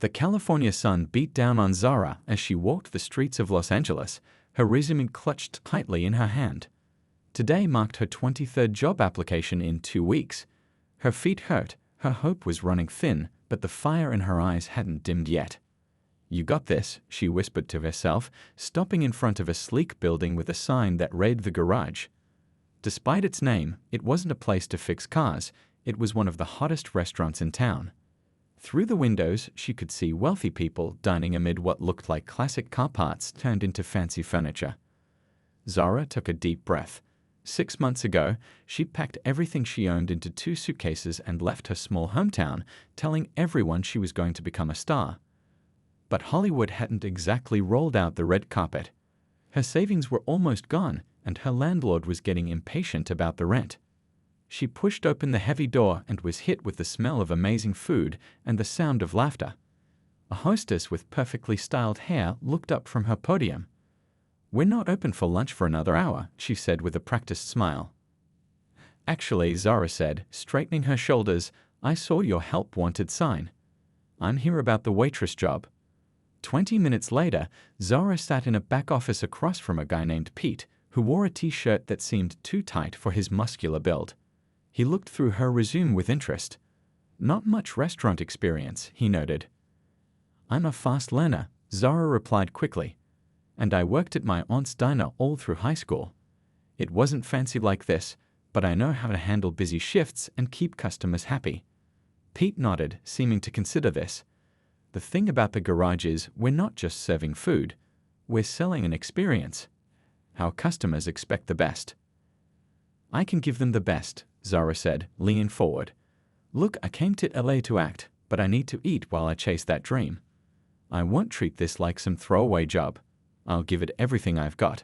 The California sun beat down on Zara as she walked the streets of Los Angeles, her resume clutched tightly in her hand. Today marked her 23rd job application in 2 weeks. Her feet hurt, her hope was running thin, but the fire in her eyes hadn't dimmed yet. "You got this," she whispered to herself, stopping in front of a sleek building with a sign that read The Garage. Despite its name, it wasn't a place to fix cars, it was one of the hottest restaurants in town. Through the windows, she could see wealthy people dining amid what looked like classic car parts turned into fancy furniture. Zara took a deep breath. 6 months ago, she packed everything she owned into 2 suitcases and left her small hometown, telling everyone she was going to become a star. But Hollywood hadn't exactly rolled out the red carpet. Her savings were almost gone, and her landlord was getting impatient about the rent. She pushed open the heavy door and was hit with the smell of amazing food and the sound of laughter. A hostess with perfectly styled hair looked up from her podium. "We're not open for lunch for another hour," she said with a practiced smile. "Actually," Zara said, straightening her shoulders, "I saw your help wanted sign. I'm here about the waitress job." 20 minutes later, Zara sat in a back office across from a guy named Pete, who wore a t-shirt that seemed too tight for his muscular build. He looked through her resume with interest. "Not much restaurant experience," he noted. "I'm a fast learner," Zara replied quickly. "And I worked at my aunt's diner all through high school. It wasn't fancy like this, but I know how to handle busy shifts and keep customers happy." Pete nodded, seeming to consider this. "The thing about the garage is we're not just serving food. We're selling an experience. Our customers expect the best." "I can give them the best," Zara said, leaning forward. "Look, I came to LA to act, but I need to eat while I chase that dream. I won't treat this like some throwaway job. I'll give it everything I've got."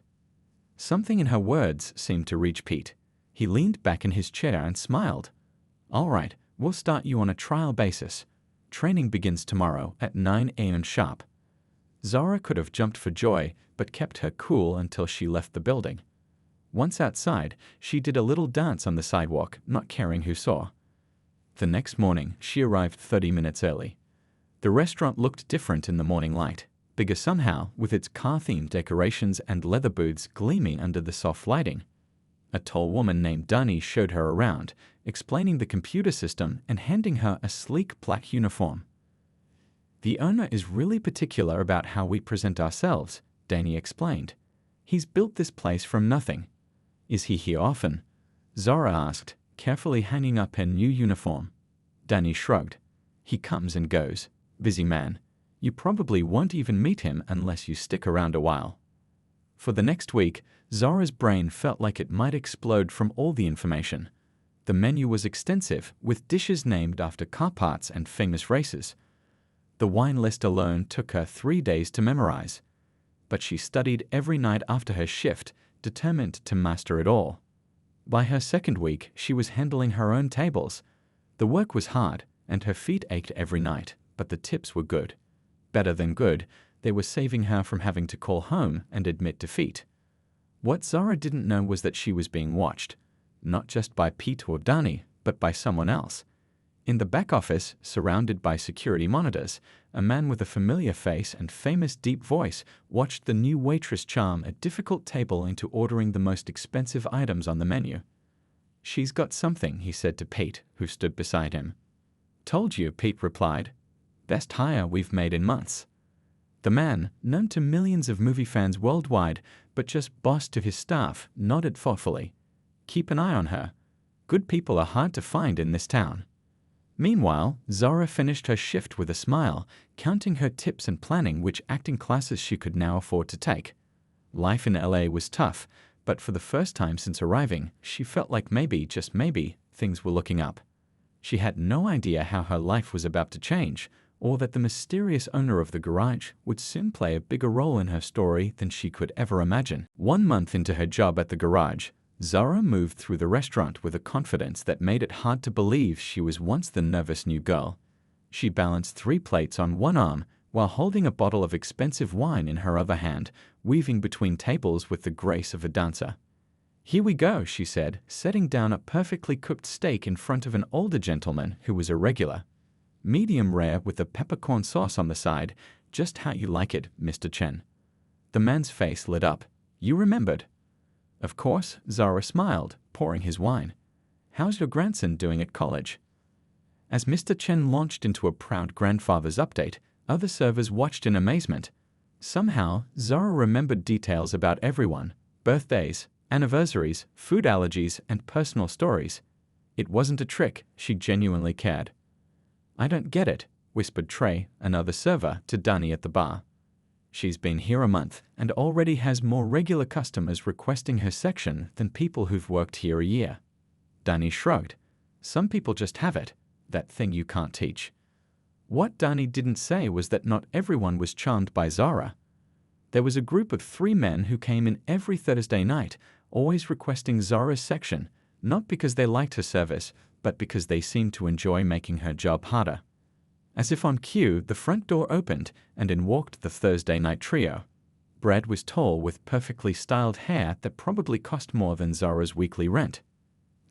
Something in her words seemed to reach Pete. He leaned back in his chair and smiled. "All right, we'll start you on a trial basis. Training begins tomorrow at 9 a.m. sharp." Zara could have jumped for joy, but kept her cool until she left the building. Once outside, she did a little dance on the sidewalk, not caring who saw. The next morning, she arrived 30 minutes early. The restaurant looked different in the morning light, bigger somehow, with its car-themed decorations and leather booths gleaming under the soft lighting. A tall woman named Dani showed her around, explaining the computer system and handing her a sleek black uniform. "The owner is really particular about how we present ourselves," Dani explained. "He's built this place from nothing." "Is he here often?" Zara asked, carefully hanging up her new uniform. Dani shrugged. "He comes and goes. Busy man. You probably won't even meet him unless you stick around a while." For the next week, Zara's brain felt like it might explode from all the information. The menu was extensive, with dishes named after car parts and famous races. The wine list alone took her 3 days to memorize. But she studied every night after her shift, determined to master it all. By her second week, she was handling her own tables. The work was hard, and her feet ached every night, but the tips were good. Better than good, they were saving her from having to call home and admit defeat. What Zara didn't know was that she was being watched, not just by Pete or Dani, but by someone else. In the back office, surrounded by security monitors, a man with a familiar face and famous deep voice watched the new waitress charm a difficult table into ordering the most expensive items on the menu. "She's got something," he said to Pete, who stood beside him. "Told you," Pete replied. "Best hire we've made in months." The man, known to millions of movie fans worldwide, but just boss to his staff, nodded thoughtfully. "Keep an eye on her. Good people are hard to find in this town." Meanwhile, Zara finished her shift with a smile, counting her tips and planning which acting classes she could now afford to take. Life in LA was tough, but for the first time since arriving, she felt like maybe, just maybe, things were looking up. She had no idea how her life was about to change, or that the mysterious owner of the garage would soon play a bigger role in her story than she could ever imagine. 1 month into her job at the garage, Zara moved through the restaurant with a confidence that made it hard to believe she was once the nervous new girl. She balanced 3 plates on one arm while holding a bottle of expensive wine in her other hand, weaving between tables with the grace of a dancer. "Here we go," she said, setting down a perfectly cooked steak in front of an older gentleman who was a regular. Medium rare with a peppercorn sauce on the side, just how you like it, Mr. Chen. The man's face lit up. You remembered? Of course, Zara smiled, pouring his wine. How's your grandson doing at college? As Mr. Chen launched into a proud grandfather's update, other servers watched in amazement. Somehow, Zara remembered details about everyone: birthdays, anniversaries, food allergies, and personal stories. It wasn't a trick, she genuinely cared. I don't get it, whispered Trey, another server, to Danny at the bar. She's been here a month and already has more regular customers requesting her section than people who've worked here a year. Danny shrugged. Some people just have it, that thing you can't teach. What Danny didn't say was that not everyone was charmed by Zara. There was a group of 3 men who came in every Thursday night, always requesting Zara's section, not because they liked her service, but because they seemed to enjoy making her job harder. As if on cue, the front door opened, and in walked the Thursday night trio. Brad was tall with perfectly styled hair that probably cost more than Zara's weekly rent.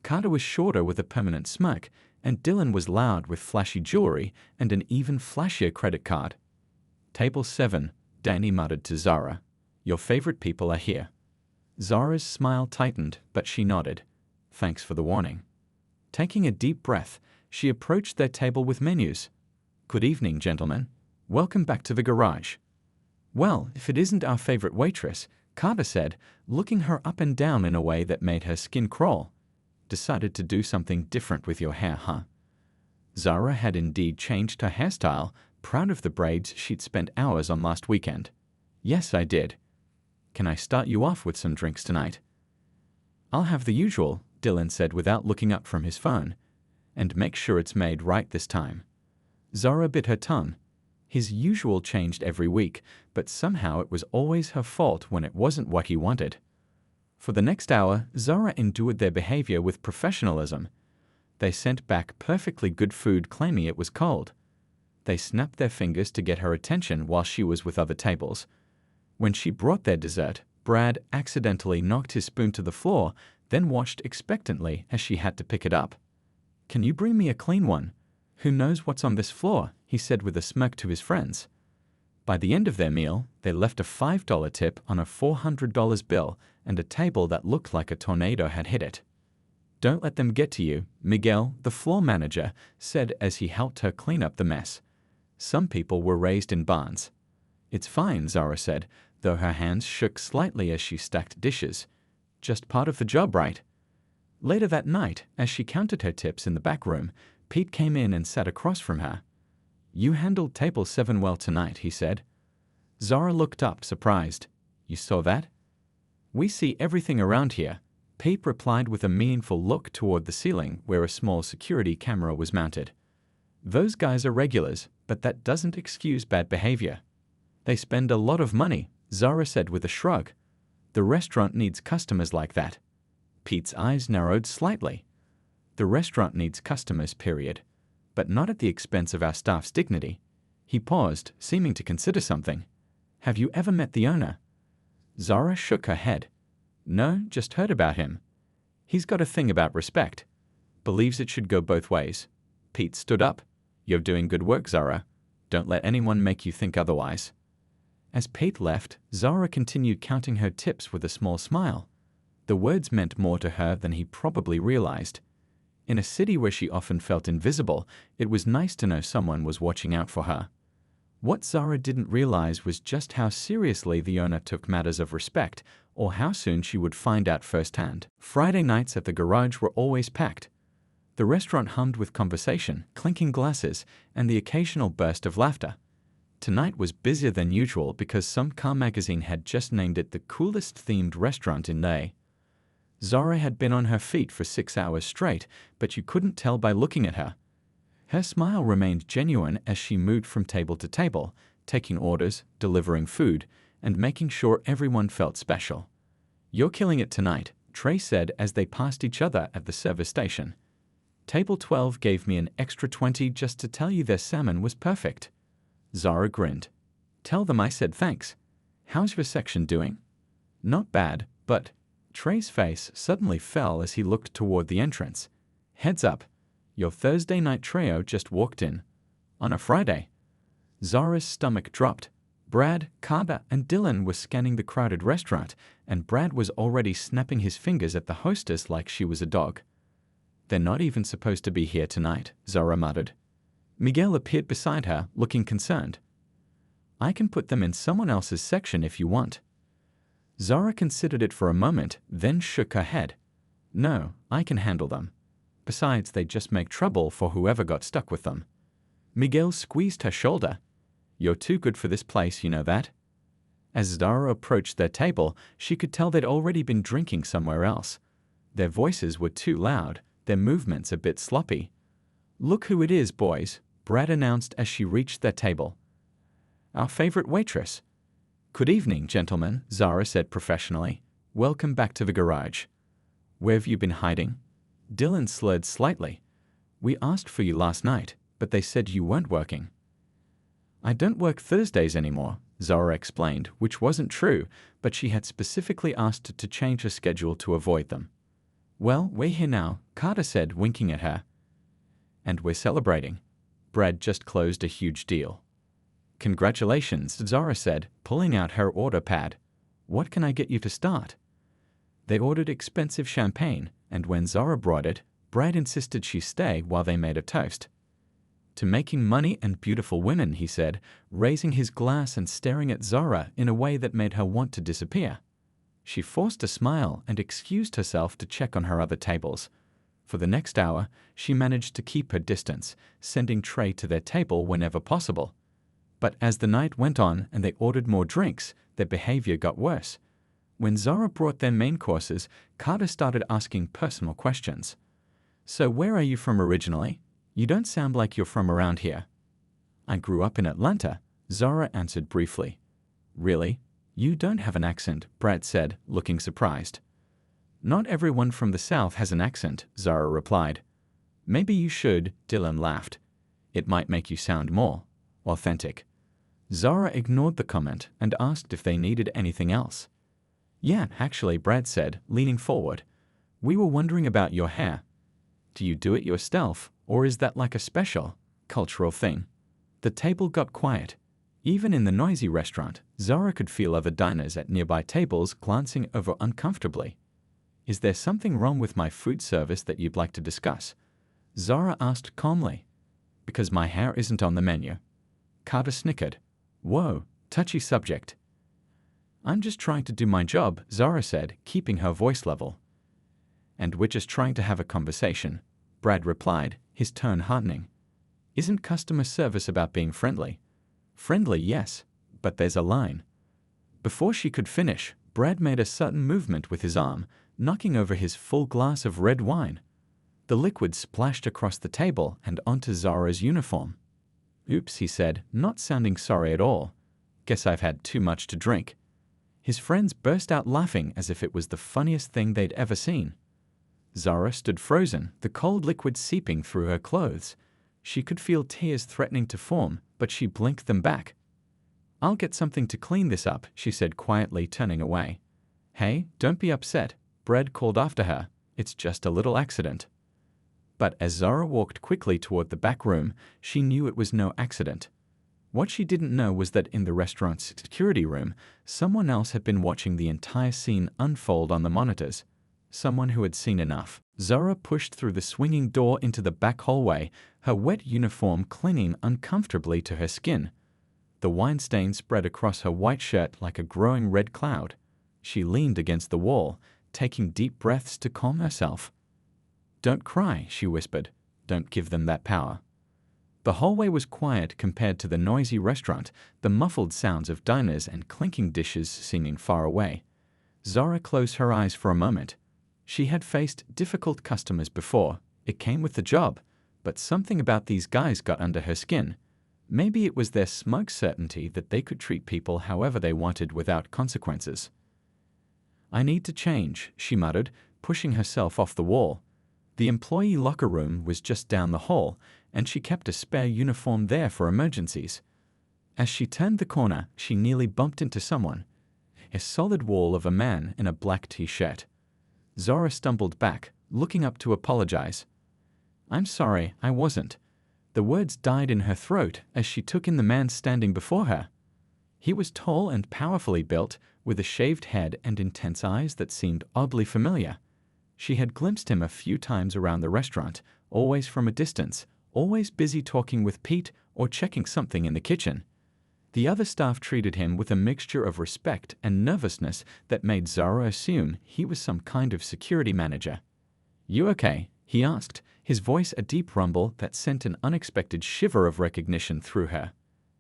Carter was shorter with a permanent smirk, and Dylan was loud with flashy jewelry and an even flashier credit card. Table 7, Danny muttered to Zara. Your favorite people are here. Zara's smile tightened, but she nodded. Thanks for the warning. Taking a deep breath, she approached their table with menus. Good evening, gentlemen. Welcome back to the garage. Well, if it isn't our favorite waitress, Carter said, looking her up and down in a way that made her skin crawl. Decided to do something different with your hair, huh? Zara had indeed changed her hairstyle, proud of the braids she'd spent hours on last weekend. Yes, I did. Can I start you off with some drinks tonight? I'll have the usual, Dylan said without looking up from his phone. And make sure it's made right this time. Zara bit her tongue. His usual changed every week, but somehow it was always her fault when it wasn't what he wanted. For the next hour, Zara endured their behavior with professionalism. They sent back perfectly good food claiming it was cold. They snapped their fingers to get her attention while she was with other tables. When she brought their dessert, Brad accidentally knocked his spoon to the floor, then watched expectantly as she had to pick it up. Can you bring me a clean one? Who knows what's on this floor? He said with a smirk to his friends. By the end of their meal, they left a $5 tip on a $400 bill and a table that looked like a tornado had hit it. Don't let them get to you, Miguel, the floor manager, said as he helped her clean up the mess. Some people were raised in barns. It's fine, Zara said, though her hands shook slightly as she stacked dishes. Just part of the job, right? Later that night, as she counted her tips in the back room, Pete came in and sat across from her. You handled table 7 well tonight, he said. Zara looked up, surprised. You saw that? We see everything around here, Pete replied with a meaningful look toward the ceiling where a small security camera was mounted. Those guys are regulars, but that doesn't excuse bad behavior. They spend a lot of money, Zara said with a shrug. The restaurant needs customers like that. Pete's eyes narrowed slightly. The restaurant needs customers, period. But not at the expense of our staff's dignity. He paused, seeming to consider something. Have you ever met the owner? Zara shook her head. No, just heard about him. He's got a thing about respect. Believes it should go both ways. Pete stood up. You're doing good work, Zara. Don't let anyone make you think otherwise. As Pete left, Zara continued counting her tips with a small smile. The words meant more to her than he probably realized. In a city where she often felt invisible, it was nice to know someone was watching out for her. What Zara didn't realize was just how seriously the owner took matters of respect, or how soon she would find out firsthand. Friday nights at the garage were always packed. The restaurant hummed with conversation, clinking glasses, and the occasional burst of laughter. Tonight was busier than usual because some car magazine had just named it the coolest themed restaurant in LA. Zara had been on her feet for 6 hours straight, but you couldn't tell by looking at her. Her smile remained genuine as she moved from table to table, taking orders, delivering food, and making sure everyone felt special. You're killing it tonight, Trey said as they passed each other at the service station. Table 12 gave me an extra 20 just to tell you their salmon was perfect. Zara grinned. Tell them I said thanks. How's your section doing? Not bad, but... Trey's face suddenly fell as he looked toward the entrance. Heads up. Your Thursday night trio just walked in. On a Friday. Zara's stomach dropped. Brad, Carter, and Dylan were scanning the crowded restaurant, and Brad was already snapping his fingers at the hostess like she was a dog. They're not even supposed to be here tonight, Zara muttered. Miguel appeared beside her, looking concerned. I can put them in someone else's section if you want. Zara considered it for a moment, then shook her head. No, I can handle them. Besides, they'd just make trouble for whoever got stuck with them. Miguel squeezed her shoulder. You're too good for this place, you know that? As Zara approached their table, she could tell they'd already been drinking somewhere else. Their voices were too loud, their movements a bit sloppy. Look who it is, boys, Brad announced as she reached their table. Our favorite waitress. Good evening, gentlemen, Zara said professionally. Welcome back to the garage. Where have you been hiding? Dylan slurred slightly. We asked for you last night, but they said you weren't working. I don't work Thursdays anymore, Zara explained, which wasn't true, but she had specifically asked to change her schedule to avoid them. Well, we're here now, Carter said, winking at her. And we're celebrating. Brad just closed a huge deal. Congratulations, Zara said, pulling out her order pad. What can I get you to start? They ordered expensive champagne, and when Zara brought it, Brad insisted she stay while they made a toast. To making money and beautiful women, he said, raising his glass and staring at Zara in a way that made her want to disappear. She forced a smile and excused herself to check on her other tables. For the next hour, she managed to keep her distance, sending Trey to their table whenever possible. But as the night went on and they ordered more drinks, their behavior got worse. When Zara brought their main courses, Carter started asking personal questions. So where are you from originally? You don't sound like you're from around here. I grew up in Atlanta, Zara answered briefly. Really? You don't have an accent, Brad said, looking surprised. Not everyone from the South has an accent, Zara replied. Maybe you should, Dylan laughed. It might make you sound more authentic. Zara ignored the comment and asked if they needed anything else. Yeah, actually, Brad said, leaning forward. We were wondering about your hair. Do you do it yourself, or is that like a special, cultural thing? The table got quiet. Even in the noisy restaurant, Zara could feel other diners at nearby tables glancing over uncomfortably. Is there something wrong with my food service that you'd like to discuss? Zara asked calmly. Because my hair isn't on the menu. Carter snickered. Whoa, touchy subject. I'm just trying to do my job, Zara said, keeping her voice level. And we're just trying to have a conversation, Brad replied, his tone hardening. Isn't customer service about being friendly? Friendly, yes, but there's a line. Before she could finish, Brad made a sudden movement with his arm, knocking over his full glass of red wine. The liquid splashed across the table and onto Zara's uniform. Oops, he said, not sounding sorry at all. Guess I've had too much to drink. His friends burst out laughing as if it was the funniest thing they'd ever seen. Zara stood frozen, the cold liquid seeping through her clothes. She could feel tears threatening to form, but she blinked them back. I'll get something to clean this up, she said quietly, turning away. Hey, don't be upset, Brad called after her. It's just a little accident. But as Zara walked quickly toward the back room, she knew it was no accident. What she didn't know was that in the restaurant's security room, someone else had been watching the entire scene unfold on the monitors. Someone who had seen enough. Zara pushed through the swinging door into the back hallway, her wet uniform clinging uncomfortably to her skin. The wine stain spread across her white shirt like a growing red cloud. She leaned against the wall, taking deep breaths to calm herself. Don't cry, she whispered. Don't give them that power. The hallway was quiet compared to the noisy restaurant, the muffled sounds of diners and clinking dishes seeming far away. Zara closed her eyes for a moment. She had faced difficult customers before. It came with the job. But something about these guys got under her skin. Maybe it was their smug certainty that they could treat people however they wanted without consequences. I need to change, she muttered, pushing herself off the wall. The employee locker room was just down the hall, and she kept a spare uniform there for emergencies. As she turned the corner, she nearly bumped into someone. A solid wall of a man in a black t-shirt. Zara stumbled back, looking up to apologize. I'm sorry, I wasn't. The words died in her throat as she took in the man standing before her. He was tall and powerfully built, with a shaved head and intense eyes that seemed oddly familiar. She had glimpsed him a few times around the restaurant, always from a distance, always busy talking with Pete or checking something in the kitchen. The other staff treated him with a mixture of respect and nervousness that made Zara assume he was some kind of security manager. "You okay?" he asked, his voice a deep rumble that sent an unexpected shiver of recognition through her.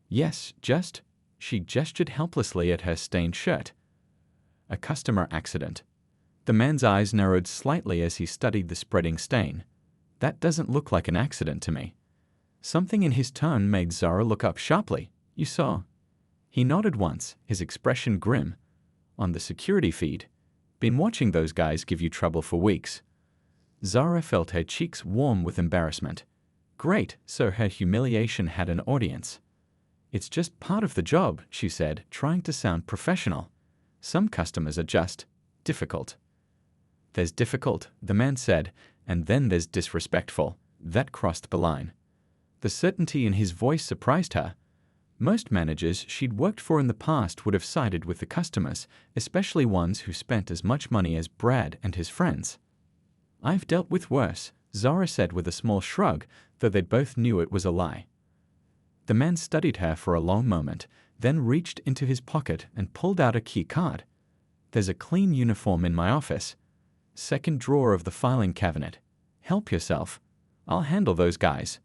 "Yes, just..." She gestured helplessly at her stained shirt. "A customer accident." The man's eyes narrowed slightly as he studied the spreading stain. "That doesn't look like an accident to me." Something in his tone made Zara look up sharply. "You saw?" He nodded once, his expression grim. "On the security feed. Been watching those guys give you trouble for weeks." Zara felt her cheeks warm with embarrassment. Great, so her humiliation had an audience. "It's just part of the job," she said, trying to sound professional. "Some customers are just difficult." "There's difficult," the man said, "and then there's disrespectful." That crossed the line. The certainty in his voice surprised her. Most managers she'd worked for in the past would have sided with the customers, especially ones who spent as much money as Brad and his friends. "I've dealt with worse," Zara said with a small shrug, though they both knew it was a lie. The man studied her for a long moment, then reached into his pocket and pulled out a key card. "There's a clean uniform in my office. Second drawer of the filing cabinet. Help yourself. I'll handle those guys."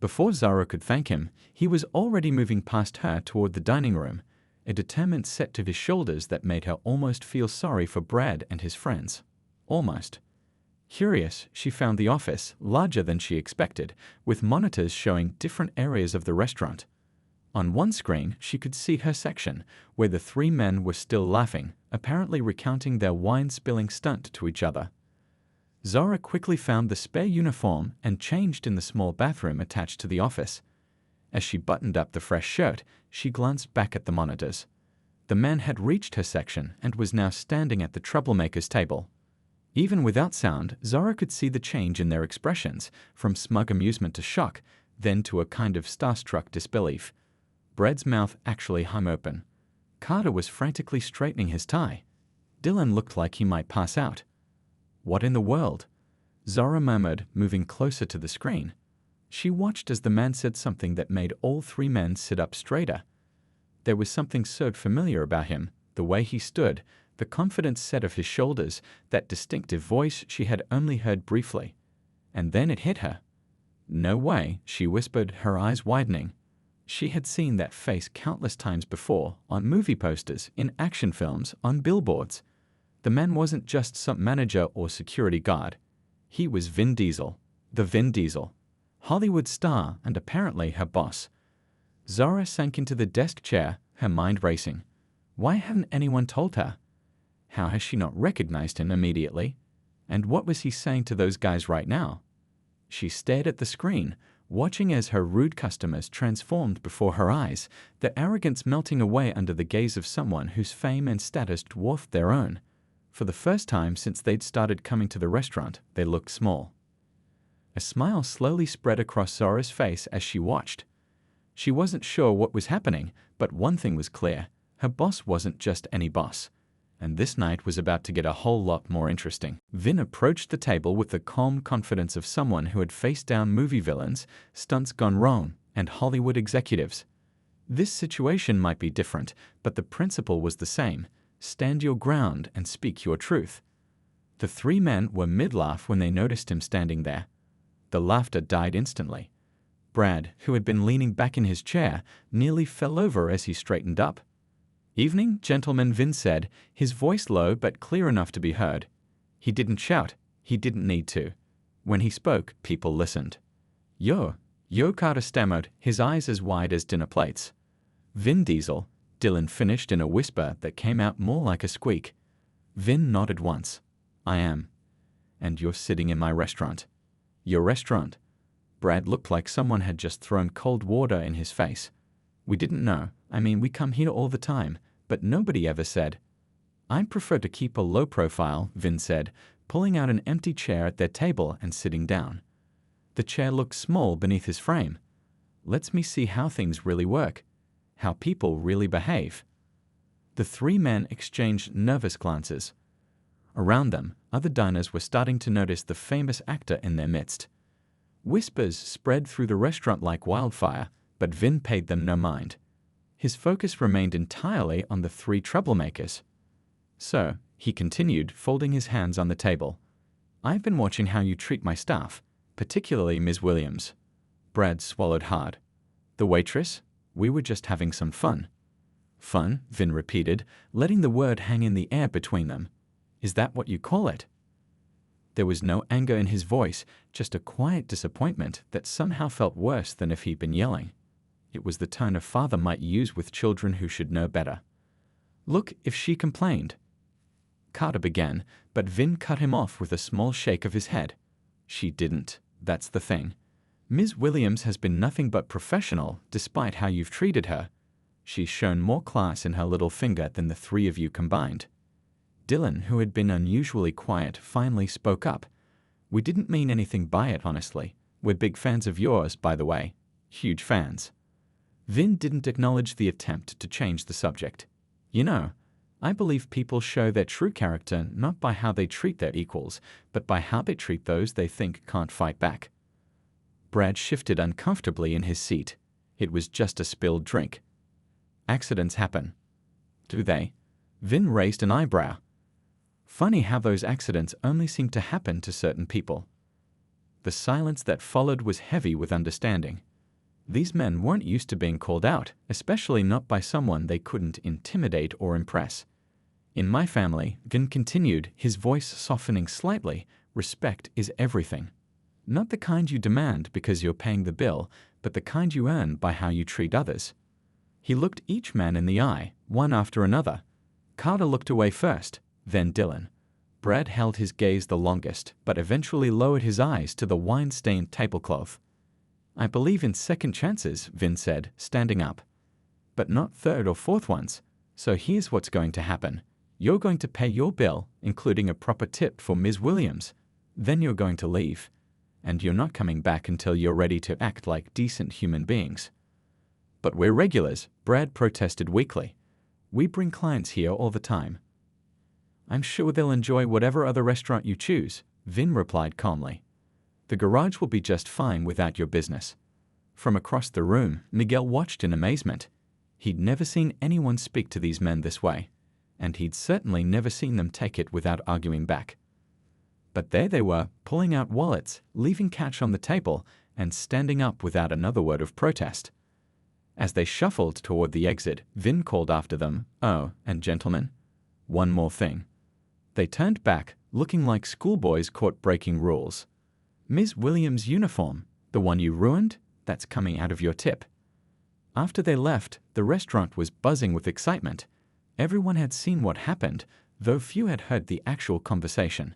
Before Zara could thank him, he was already moving past her toward the dining room, a determined set to his shoulders that made her almost feel sorry for Brad and his friends. Almost. Curious, she found the office larger than she expected, with monitors showing different areas of the restaurant. On one screen, she could see her section, where the three men were still laughing, apparently recounting their wine-spilling stunt to each other. Zara quickly found the spare uniform and changed in the small bathroom attached to the office. As she buttoned up the fresh shirt, she glanced back at the monitors. The man had reached her section and was now standing at the troublemaker's table. Even without sound, Zara could see the change in their expressions, from smug amusement to shock, then to a kind of starstruck disbelief. Brad's mouth actually hung open. Carter was frantically straightening his tie. Dylan looked like he might pass out. "What in the world?" Zara murmured, moving closer to the screen. She watched as the man said something that made all three men sit up straighter. There was something so familiar about him, the way he stood, the confident set of his shoulders, that distinctive voice she had only heard briefly. And then it hit her. "No way," she whispered, her eyes widening. She had seen that face countless times before, on movie posters, in action films, on billboards. The man wasn't just some manager or security guard. He was Vin Diesel, the Vin Diesel, Hollywood star and apparently her boss. Zara sank into the desk chair, her mind racing. Why hadn't anyone told her? How has she not recognized him immediately? And what was he saying to those guys right now? She stared at the screen, watching as her rude customers transformed before her eyes, their arrogance melting away under the gaze of someone whose fame and status dwarfed their own. For the first time since they'd started coming to the restaurant, they looked small. A smile slowly spread across Zara's face as she watched. She wasn't sure what was happening, but one thing was clear. Her boss wasn't just any boss. And this night was about to get a whole lot more interesting. Vin approached the table with the calm confidence of someone who had faced down movie villains, stunts gone wrong, and Hollywood executives. This situation might be different, but the principle was the same. Stand your ground and speak your truth. The three men were mid-laugh when they noticed him standing there. The laughter died instantly. Brad, who had been leaning back in his chair, nearly fell over as he straightened up. "Evening, gentlemen," Vin said, his voice low but clear enough to be heard. He didn't shout. He didn't need to. When he spoke, people listened. Yo, Carter stammered, his eyes as wide as dinner plates. "Vin Diesel," Dylan finished in a whisper that came out more like a squeak. Vin nodded once. "I am. And you're sitting in my restaurant." "Your restaurant?" Brad looked like someone had just thrown cold water in his face. "We didn't know. I mean, we come here all the time, but nobody ever said." "I prefer to keep a low profile," Vin said, pulling out an empty chair at their table and sitting down. The chair looked small beneath his frame, Let's me see how things really work, how people really behave. The three men exchanged nervous glances. Around them, other diners were starting to notice the famous actor in their midst. Whispers spread through the restaurant like wildfire, but Vin paid them no mind. His focus remained entirely on the three troublemakers. So, he continued, folding his hands on the table. I've been watching how you treat my staff, particularly Ms. Williams. Brad swallowed hard. The waitress? We were just having some fun. Fun, Vin repeated, letting the word hang in the air between them. Is that what you call it? There was no anger in his voice, just a quiet disappointment that somehow felt worse than if he'd been yelling. It was the tone a father might use with children who should know better. Look, if she complained. Carter began, but Vin cut him off with a small shake of his head. She didn't. That's the thing. Ms. Williams has been nothing but professional, despite how you've treated her. She's shown more class in her little finger than the three of you combined. Dylan, who had been unusually quiet, finally spoke up. We didn't mean anything by it, honestly. We're big fans of yours, by the way. Huge fans. Vin didn't acknowledge the attempt to change the subject. You know, I believe people show their true character not by how they treat their equals, but by how they treat those they think can't fight back. Brad shifted uncomfortably in his seat. It was just a spilled drink. Accidents happen. Do they? Vin raised an eyebrow. Funny how those accidents only seem to happen to certain people. The silence that followed was heavy with understanding. These men weren't used to being called out, especially not by someone they couldn't intimidate or impress. In my family, Vin continued, his voice softening slightly, respect is everything. Not the kind you demand because you're paying the bill, but the kind you earn by how you treat others. He looked each man in the eye, one after another. Carter looked away first, then Dylan. Brad held his gaze the longest, but eventually lowered his eyes to the wine-stained tablecloth. I believe in second chances, Vin said, standing up. But not third or fourth ones. So here's what's going to happen. You're going to pay your bill, including a proper tip for Ms. Williams. Then you're going to leave. And you're not coming back until you're ready to act like decent human beings. But we're regulars, Brad protested weakly. We bring clients here all the time. I'm sure they'll enjoy whatever other restaurant you choose, Vin replied calmly. The garage will be just fine without your business. From across the room, Miguel watched in amazement. He'd never seen anyone speak to these men this way, and he'd certainly never seen them take it without arguing back. But there they were, pulling out wallets, leaving cash on the table, and standing up without another word of protest. As they shuffled toward the exit, Vin called after them, "Oh, and gentlemen, one more thing." They turned back, looking like schoolboys caught breaking rules. Ms. Williams' uniform, the one you ruined, that's coming out of your tip. After they left, the restaurant was buzzing with excitement. Everyone had seen what happened, though few had heard the actual conversation.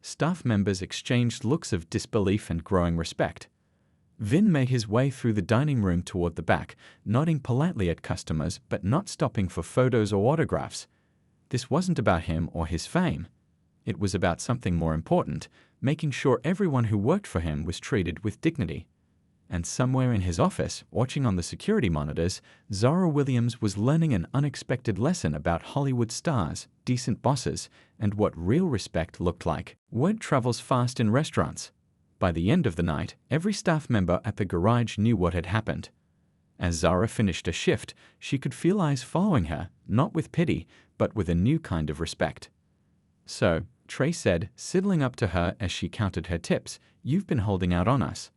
Staff members exchanged looks of disbelief and growing respect. Vin made his way through the dining room toward the back, nodding politely at customers but not stopping for photos or autographs. This wasn't about him or his fame. It was about something more important, making sure everyone who worked for him was treated with dignity. And somewhere in his office, watching on the security monitors, Zara Williams was learning an unexpected lesson about Hollywood stars, decent bosses, and what real respect looked like. Word travels fast in restaurants. By the end of the night, every staff member at the garage knew what had happened. As Zara finished a shift, she could feel eyes following her, not with pity, but with a new kind of respect. "So," Trey said, sidling up to her as she counted her tips, "you've been holding out on us."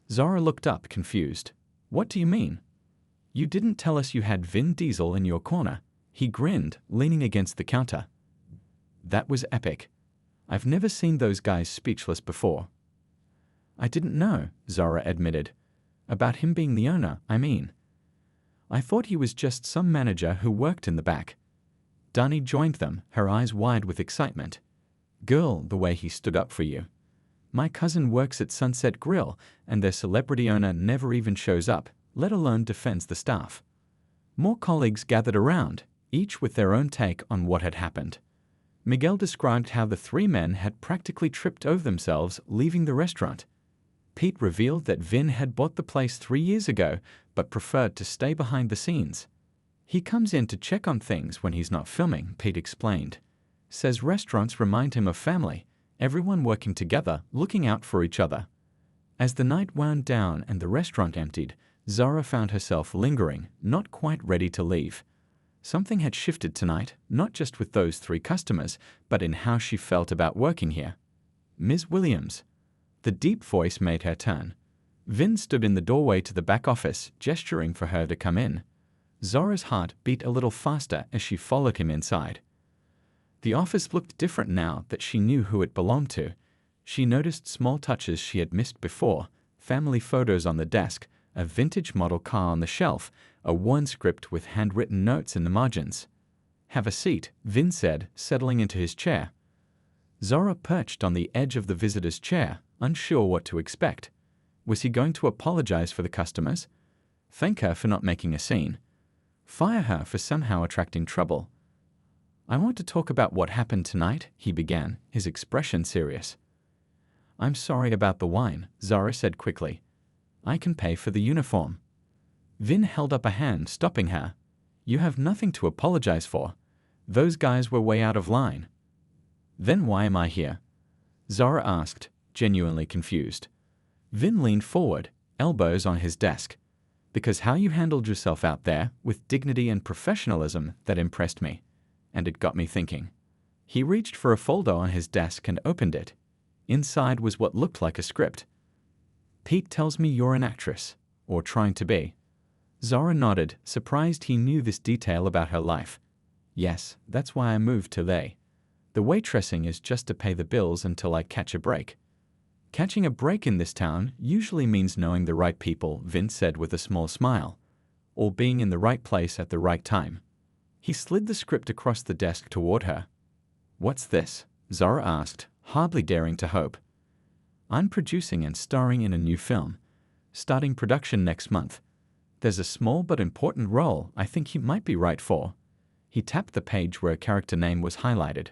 Zara looked up, confused. "What do you mean?" "You didn't tell us you had Vin Diesel in your corner." He grinned, leaning against the counter. "That was epic. I've never seen those guys speechless before." "I didn't know," Zara admitted. "About him being the owner, I mean. I thought he was just some manager who worked in the back." Dani joined them, her eyes wide with excitement. "Girl, the way he stood up for you. My cousin works at Sunset Grill, and their celebrity owner never even shows up, let alone defends the staff." More colleagues gathered around, each with their own take on what had happened. Miguel described how the three men had practically tripped over themselves leaving the restaurant. Pete revealed that Vin had bought the place 3 years ago but preferred to stay behind the scenes. He comes in to check on things when he's not filming, Pete explained. Says restaurants remind him of family, everyone working together, looking out for each other. As the night wound down and the restaurant emptied, Zara found herself lingering, not quite ready to leave. Something had shifted tonight, not just with those 3 customers, but in how she felt about working here. Ms. Williams. The deep voice made her turn. Vin stood in the doorway to the back office, gesturing for her to come in. Zara's heart beat a little faster as she followed him inside. The office looked different now that she knew who it belonged to. She noticed small touches she had missed before: family photos on the desk, a vintage model car on the shelf, a worn script with handwritten notes in the margins. "Have a seat," Vin said, settling into his chair. Zara perched on the edge of the visitor's chair, unsure what to expect. Was he going to apologize for the customers? Thank her for not making a scene? Fire her for somehow attracting trouble? "I want to talk about what happened tonight," he began, his expression serious. "I'm sorry about the wine," Zara said quickly. "I can pay for the uniform." Vin held up a hand, stopping her. "You have nothing to apologize for. Those guys were way out of line." "Then why am I here?" Zara asked, genuinely confused. Vin leaned forward, elbows on his desk. "Because how you handled yourself out there, with dignity and professionalism, that impressed me. And it got me thinking." He reached for a folder on his desk and opened it. Inside was what looked like a script. "Pete tells me you're an actress, or trying to be." Zara nodded, surprised he knew this detail about her life. "Yes, that's why I moved to LA. The waitressing is just to pay the bills until I catch a break." "Catching a break in this town usually means knowing the right people," Vince said with a small smile, "or being in the right place at the right time." He slid the script across the desk toward her. "What's this?" Zara asked, hardly daring to hope. "I'm producing and starring in a new film, starting production next month. There's a small but important role I think you might be right for." He tapped the page where a character name was highlighted.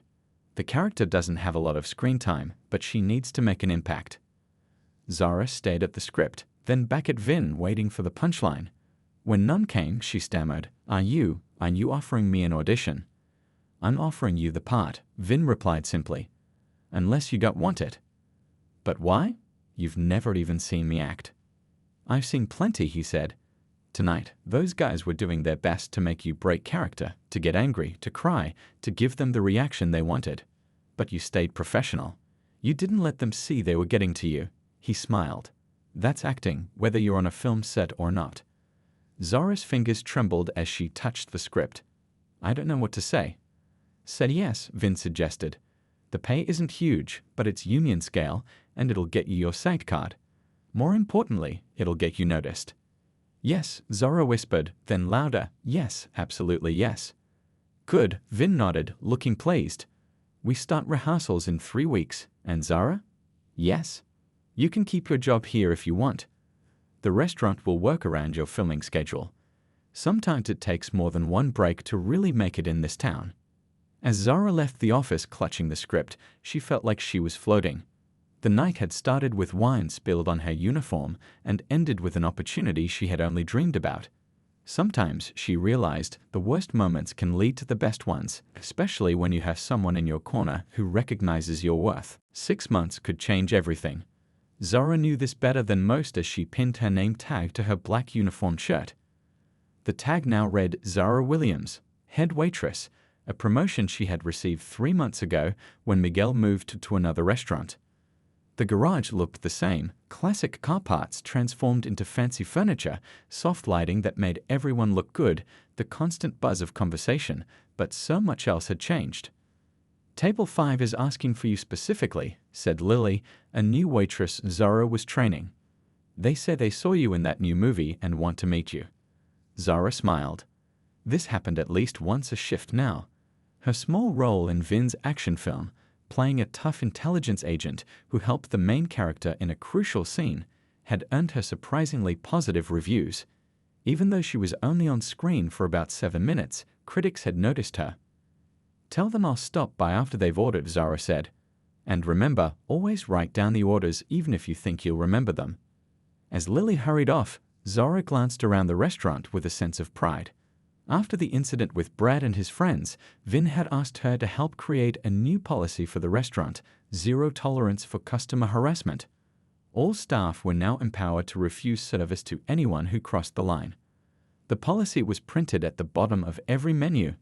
"The character doesn't have a lot of screen time, but she needs to make an impact." Zara stared at the script, then back at Vin, waiting for the punchline. When none came, she stammered, Are you offering me an audition?" "I'm offering you the part," Vin replied simply. "Unless you don't want it." "But why? You've never even seen me act." "I've seen plenty," he said. "Tonight, those guys were doing their best to make you break character, to get angry, to cry, to give them the reaction they wanted. But you stayed professional. You didn't let them see they were getting to you." He smiled. "That's acting, whether you're on a film set or not." Zara's fingers trembled as she touched the script. "I don't know what to say." "Said yes," Vince suggested. "The pay isn't huge, but it's union scale, and it'll get you your SAG card. More importantly, it'll get you noticed." "Yes," Zara whispered, then louder, "Yes, absolutely yes." "Good," Vin nodded, looking pleased. "We start rehearsals in 3 weeks, and Zara?" "Yes. You can keep your job here if you want. The restaurant will work around your filming schedule. Sometimes it takes more than one break to really make it in this town." As Zara left the office clutching the script, she felt like she was floating. The night had started with wine spilled on her uniform and ended with an opportunity she had only dreamed about. Sometimes, she realized, the worst moments can lead to the best ones, especially when you have someone in your corner who recognizes your worth. 6 months could change everything. Zara knew this better than most as she pinned her name tag to her black uniform shirt. The tag now read Zara Williams, head waitress, a promotion she had received 3 months ago when Miguel moved to another restaurant. The garage looked the same, classic car parts transformed into fancy furniture, soft lighting that made everyone look good, the constant buzz of conversation, but so much else had changed. "Table 5 is asking for you specifically," said Lily, a new waitress Zara was training. "They say they saw you in that new movie and want to meet you." Zara smiled. This happened at least once a shift now. Her small role in Vin's action film, playing a tough intelligence agent who helped the main character in a crucial scene, had earned her surprisingly positive reviews. Even though she was only on screen for about 7 minutes, critics had noticed her. "Tell them I'll stop by after they've ordered," Zara said. And remember, always write down the orders even if you think you'll remember them. As Lily hurried off, Zara glanced around the restaurant with a sense of pride. After the incident with Brad and his friends, Vin had asked her to help create a new policy for the restaurant: zero tolerance for customer harassment. All staff were now empowered to refuse service to anyone who crossed the line. The policy was printed at the bottom of every menu.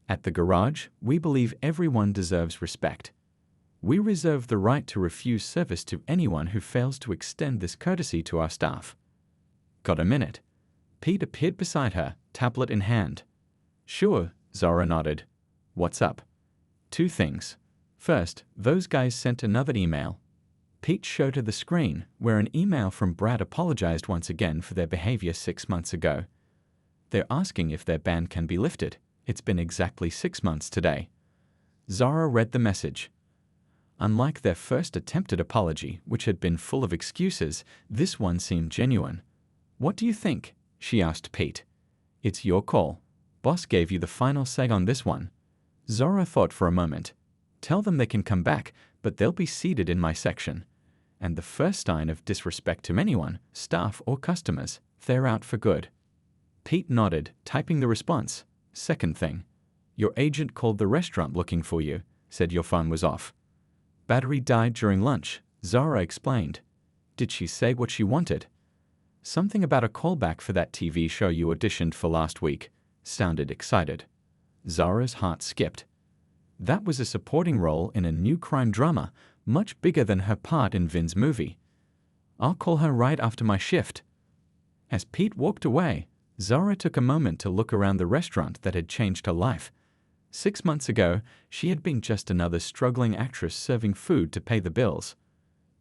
At the garage, we believe everyone deserves respect. We reserve the right to refuse service to anyone who fails to extend this courtesy to our staff. Got a minute? Pete appeared beside her, tablet in hand. Sure, Zara nodded. What's up? Two things. First, those guys sent another email. Pete showed her the screen, where an email from Brad apologized once again for their behavior 6 months ago. They're asking if their ban can be lifted. It's been exactly 6 months today. Zara read the message. Unlike their first attempted apology, which had been full of excuses, this one seemed genuine. What do you think? She asked Pete. It's your call. Boss gave you the final say on this one. Zara thought for a moment. Tell them they can come back, but they'll be seated in my section. And the first sign of disrespect to anyone, staff or customers, they're out for good. Pete nodded, typing the response. Second thing. Your agent called the restaurant looking for you, said your phone was off. Battery died during lunch, Zara explained. Did she say what she wanted? Something about a callback for that TV show you auditioned for last week. Sounded excited. Zara's heart skipped. That was a supporting role in a new crime drama, much bigger than her part in Vin's movie. I'll call her right after my shift. As Pete walked away, Zara took a moment to look around the restaurant that had changed her life. 6 months ago, she had been just another struggling actress serving food to pay the bills.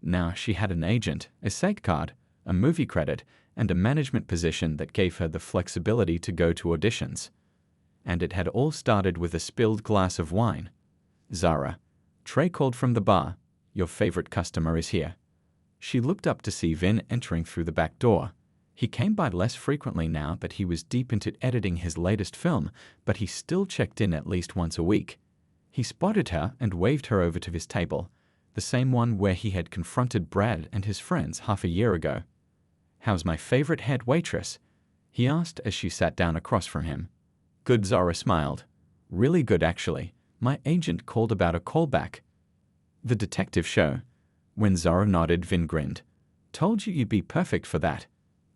Now she had an agent, a SAG card, a movie credit, and a management position that gave her the flexibility to go to auditions. And it had all started with a spilled glass of wine. Zara. Trey called from the bar. Your favorite customer is here. She looked up to see Vin entering through the back door. He came by less frequently now that he was deep into editing his latest film, but he still checked in at least once a week. He spotted her and waved her over to his table, the same one where he had confronted Brad and his friends half a year ago. How's my favorite head waitress? He asked as she sat down across from him. Good, Zara smiled. Really good, actually. My agent called about a callback. The detective show. When Zara nodded, Vin grinned. Told you you'd be perfect for that.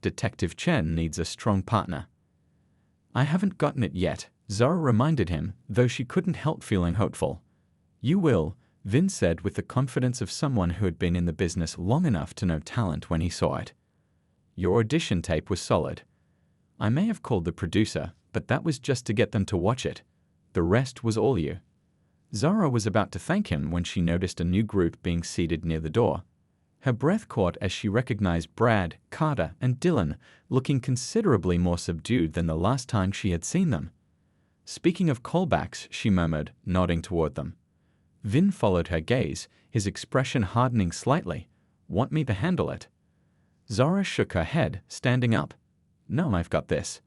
Detective Chen needs a strong partner. I haven't gotten it yet, Zara reminded him, though she couldn't help feeling hopeful. You will, Vin said with the confidence of someone who had been in the business long enough to know talent when he saw it. Your audition tape was solid. I may have called the producer, but that was just to get them to watch it. The rest was all you. Zara was about to thank him when she noticed a new group being seated near the door. Her breath caught as she recognized Brad, Carter, and Dylan, looking considerably more subdued than the last time she had seen them. Speaking of callbacks, she murmured, nodding toward them. Vin followed her gaze, his expression hardening slightly. Want me to handle it? Zara shook her head, standing up. No, I've got this.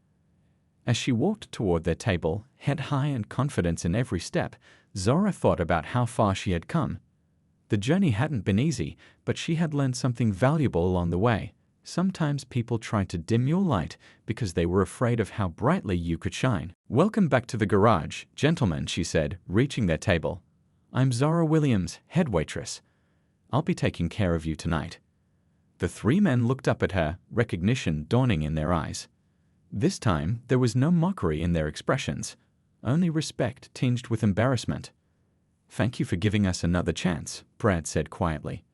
As she walked toward their table, head high and confidence in every step, Zara thought about how far she had come. The journey hadn't been easy, but she had learned something valuable along the way. Sometimes people tried to dim your light because they were afraid of how brightly you could shine. Welcome back to the garage, gentlemen, she said, reaching their table. I'm Zara Williams, head waitress. I'll be taking care of you tonight. The three men looked up at her, recognition dawning in their eyes. This time, there was no mockery in their expressions, only respect tinged with embarrassment. Thank you for giving us another chance, Brad said quietly.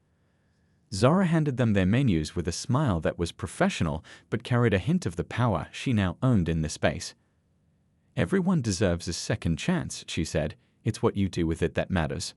Zara handed them their menus with a smile that was professional but carried a hint of the power she now owned in the space. Everyone deserves a second chance, she said. It's what you do with it that matters.